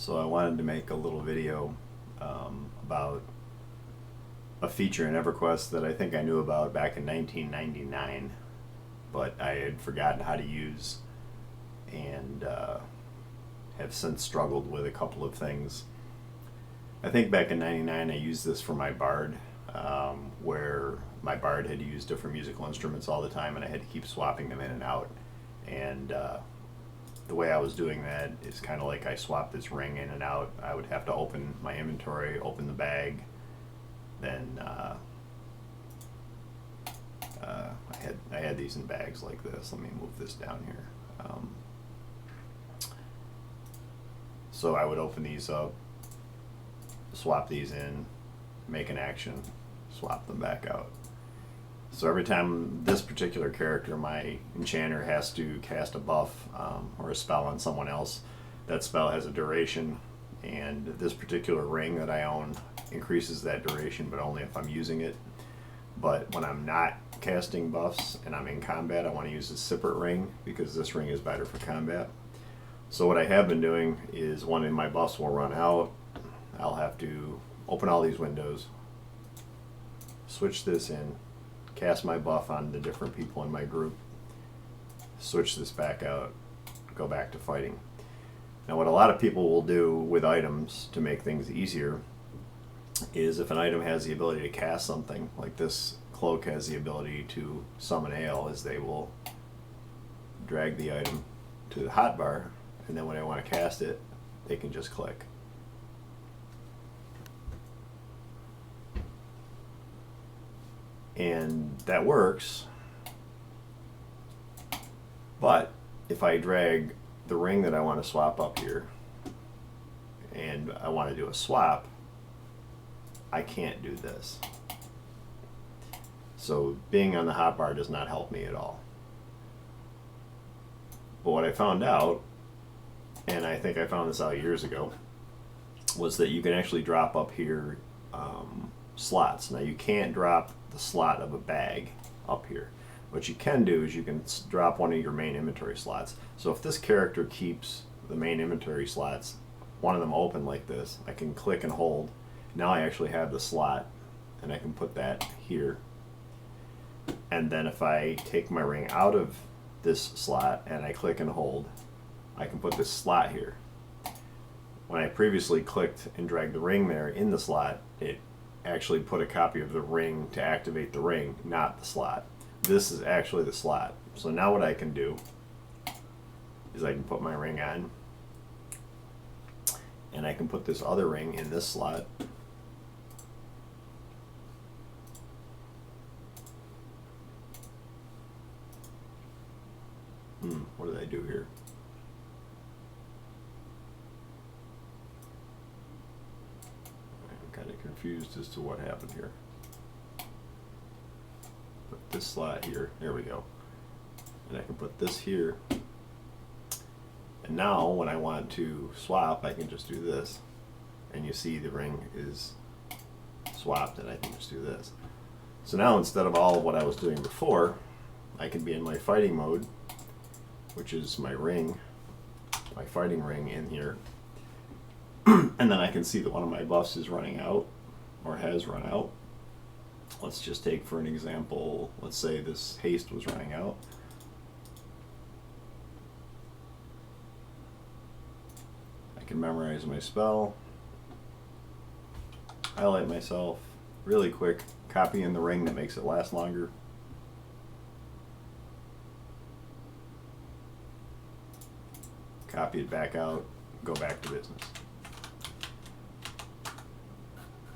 So I wanted to make a little video about a feature in Everquest that I think I knew about back in 1999, but I had forgotten how to use, and have since struggled with a couple of things. I think back in '99 I used this for my Bard, where my Bard had to use different musical instruments all the time, and I had to keep swapping them in and out. And the way I was doing that is kind of like I swapped this ring in and out. I would have to open my inventory, open the bag, then I had these in bags like this. Let me move this down here. So I would open these up, swap these in, make an action, swap them back out. So every time this particular character, my enchanter, has to cast a buff or a spell on someone else, that spell has a duration, and this particular ring that I own increases that duration, but only if I'm using it. But when I'm not casting buffs and I'm in combat, I want to use a separate ring because this ring is better for combat. So what I have been doing is when my buffs will run out, I'll have to open all these windows, switch this in, cast my buff on the different people in my group, switch this back out, go back to fighting. Now what a lot of people will do with items to make things easier is if an item has the ability to cast something, like this cloak has the ability to summon ale, is they will drag the item to the hotbar, and then when they want to cast it, they can just click. And that works, but if I drag the ring that I want to swap up here and I want to do a swap, I can't do this. So being on the hotbar does not help me at all. But what I found out, and I think I found this out years ago, was that you can actually drop up here slots. Now you can't drop the slot of a bag up here. What you can do is you can drop one of your main inventory slots. So if this character keeps the main inventory slots, one of them open like this, I can click and hold. Now I actually have the slot, and I can put that here. And then if I take my ring out of this slot and I click and hold, I can put this slot here. When I previously clicked and dragged the ring there in the slot, it actually put a copy of the ring to activate the ring, not the slot. This is actually the slot. So now what I can do is I can put my ring on, and I can put this other ring in this slot. What did I do here? I'm kind of confused as to what happened here. Put this slot here. There we go. And I can put this here. And now when I want to swap, I can just do this. And you see the ring is swapped, and I can just do this. So now instead of all of what I was doing before, I can be in my fighting mode, which is my ring, my fighting ring in here. And then I can see that one of my buffs is running out, or has run out. Let's just take for an example, let's say this haste was running out. I can memorize my spell, highlight myself really quick, copy in the ring that makes it last longer. Copy it back out, go back to business.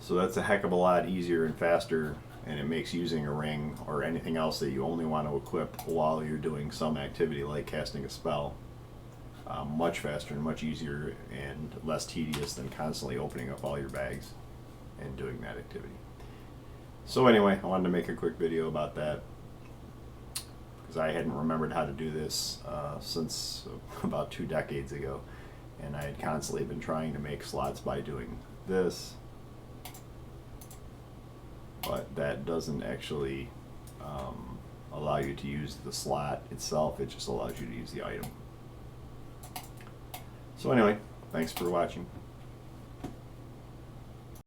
So that's a heck of a lot easier and faster, and it makes using a ring or anything else that you only want to equip while you're doing some activity like casting a spell much faster and much easier and less tedious than constantly opening up all your bags and doing that activity. So anyway, I wanted to make a quick video about that because I hadn't remembered how to do this since about 2 decades ago, and I had constantly been trying to make slots by doing this, but that doesn't actually allow you to use the slot itself. It just allows you to use the item. So anyway, Thanks for watching.